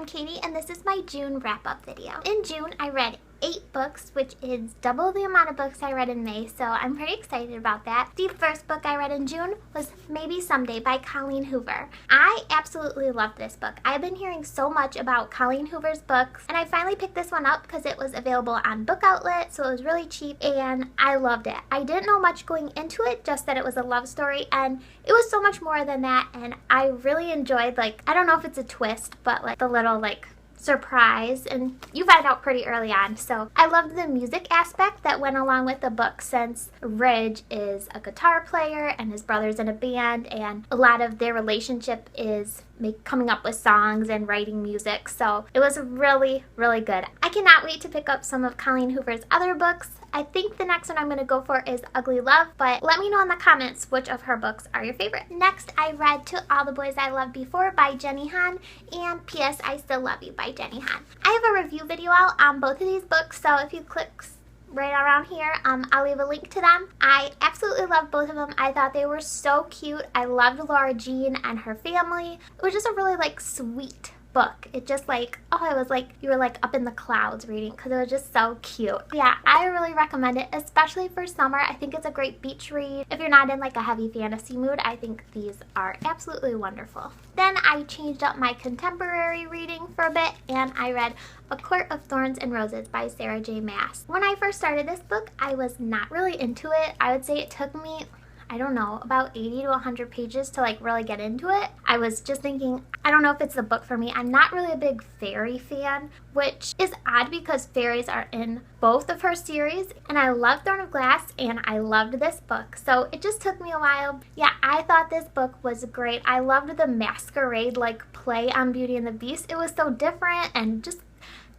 Katie, and this is my June wrap-up video. In June, I read 8 books, which is double the amount of books I read in May, so I'm pretty excited about that. The first book I read in June was Maybe Someday by Colleen Hoover. I absolutely loved this book. I've been hearing so much about Colleen Hoover's books, and I finally picked this one up because it was available on Book Outlet, so it was really cheap, and I loved it. I didn't know much going into it, just that it was a love story, and it was so much more than that, and I really enjoyed, like, I don't know if it's a twist, but like the little surprise, and you find out pretty early on. So I loved the music aspect that went along with the book, since Ridge is a guitar player and his brother's in a band, and a lot of their relationship is coming up with songs and writing music. So it was really, really good. I cannot wait to pick up some of Colleen Hoover's other books. I think the next one I'm going to go for is Ugly Love, but let me know in the comments which of her books are your favorite. Next, I read To All the Boys I Loved Before by Jenny Han and P.S. I Still Love You by Jenny Han. I have a review video out on both of these books, so if you click right around here, I'll leave a link to them. I absolutely loved both of them. I thought they were so cute. I loved Laura Jean and her family. It was just a really sweet book. It just it was like you were up in the clouds reading, because it was just so cute. Yeah, I really recommend it, especially for summer. I think it's a great beach read. If you're not in a heavy fantasy mood, I think these are absolutely wonderful. Then I changed up my contemporary reading for a bit, and I read A Court of Thorns and Roses by Sarah J. Maas. When I first started this book, I was not really into it. I would say it took me, I don't know, about 80 to 100 pages to really get into it. I was just thinking, I don't know if it's the book for me. I'm not really a big fairy fan, which is odd because fairies are in both of her series, and I love Throne of Glass and I loved this book, so it just took me a while. Yeah, I thought this book was great. I loved the masquerade play on Beauty and the Beast. It was so different and just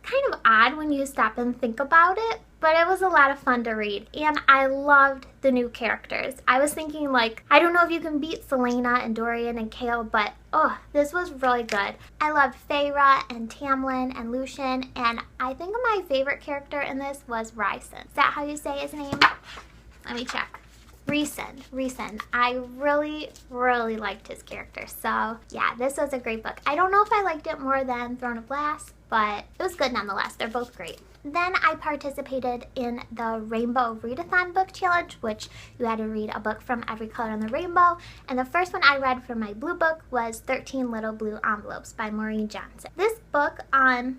kind of odd when you stop and think about it, but it was a lot of fun to read, and I loved the new characters. I was thinking I don't know if you can beat Selena and Dorian and Kale, but this was really good. I loved Feyre and Tamlin and Lucian, and I think my favorite character in this was Rhysand. Is that how you say his name? Let me check. Rhysand. I really, really liked his character. So yeah, this was a great book. I don't know if I liked it more than Throne of Glass, but it was good nonetheless. They're both great. Then I participated in the Rainbow Readathon book challenge, which you had to read a book from every color in the rainbow. And the first one I read from my blue book was 13 Little Blue Envelopes by Maureen Johnson. This book, I've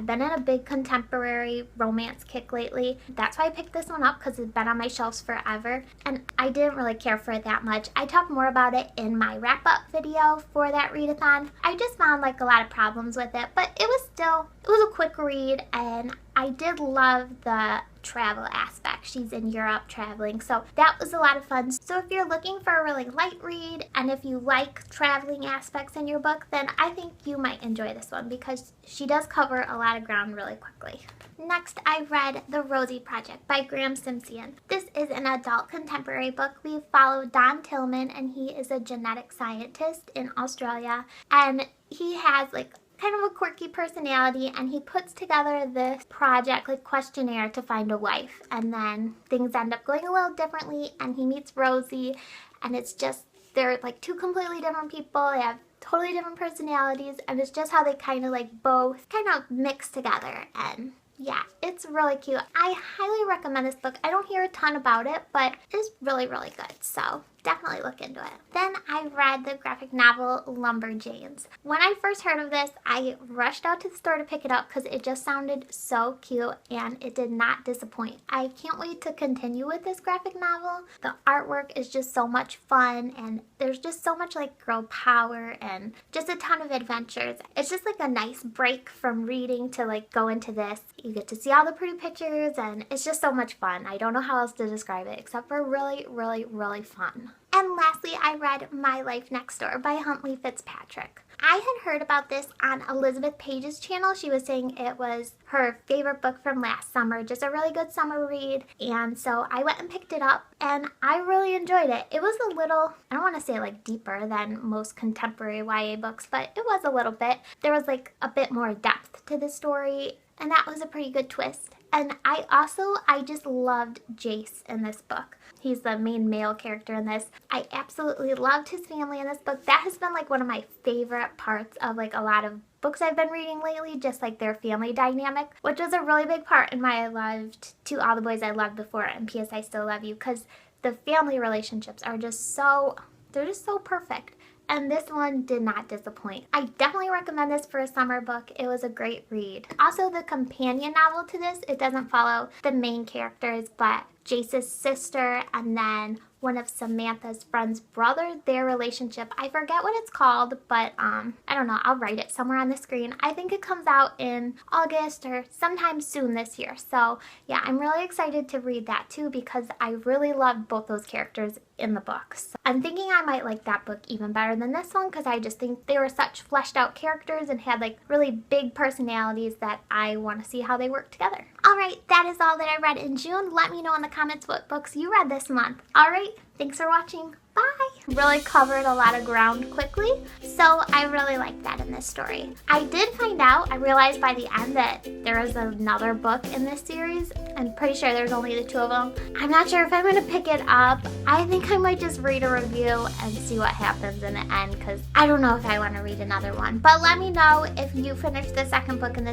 been in a big contemporary romance kick lately. That's why I picked this one up, because it's been on my shelves forever, and I didn't really care for it that much. I talked more about it in my wrap-up video for that readathon. I just found a lot of problems with it, but it was a quick read, and I did love the travel aspect. She's in Europe traveling, so that was a lot of fun. So if you're looking for a really light read, and if you like traveling aspects in your book, then I think you might enjoy this one, because she does cover a lot of ground really quickly. Next, I read The Rosie Project by Graham Simpson. This is an adult contemporary book. We follow Don Tillman, and he is a genetic scientist in Australia, and he has kind of a quirky personality, and he puts together this project, questionnaire, to find a wife, and then things end up going a little differently, and he meets Rosie, and it's just, they're two completely different people. They have totally different personalities, and it's just how they kind of both kind of mix together, and yeah, it's really cute. I highly recommend this book. I don't hear a ton about it, but it's really, really good, so definitely look into it. Then I read the graphic novel Lumberjanes. When I first heard of this, I rushed out to the store to pick it up because it just sounded so cute, and it did not disappoint. I can't wait to continue with this graphic novel. The artwork is just so much fun, and there's just so much girl power and just a ton of adventures. It's just a nice break from reading to go into this. You get to see all the pretty pictures, and it's just so much fun. I don't know how else to describe it except for really, really, really fun. And lastly, I read My Life Next Door by Huntley Fitzpatrick. I had heard about this on Elizabeth Page's channel. She was saying it was her favorite book from last summer, just a really good summer read, and so I went and picked it up, and I really enjoyed it. It was a little, I don't want to say deeper than most contemporary YA books, but it was a little bit. There was a bit more depth to the story, and that was a pretty good twist. And I just loved Jace in this book. He's the main male character in this. I absolutely loved his family in this book. That has been one of my favorite parts of a lot of books I've been reading lately, just like their family dynamic, which was a really big part in why I loved To All the Boys I Loved Before and P.S. I Still Love You, because the family relationships are just so, they're just so perfect. And this one did not disappoint. I definitely recommend this for a summer book. It was a great read. Also, the companion novel to this, it doesn't follow the main characters, but Jace's sister and then one of Samantha's friend's brother, their relationship. I forget what it's called, but I don't know. I'll write it somewhere on the screen. I think it comes out in August or sometime soon this year. So yeah, I'm really excited to read that too because I really loved both those characters in the books. So I'm thinking I might like that book even better than this one because I just think they were such fleshed out characters and had like really big personalities that I want to see how they work together. Alright, that is all that I read in June. Let me know in the comments what books you read this month. Alright, thanks for watching. Bye! Really covered a lot of ground quickly, so I really liked that in this story. I did find out, I realized by the end that there is another book in this series. I'm pretty sure there's only the two of them. I'm not sure if I'm going to pick it up. I think I might just read a review and see what happens in the end because I don't know if I want to read another one. But let me know if you finished the second book in this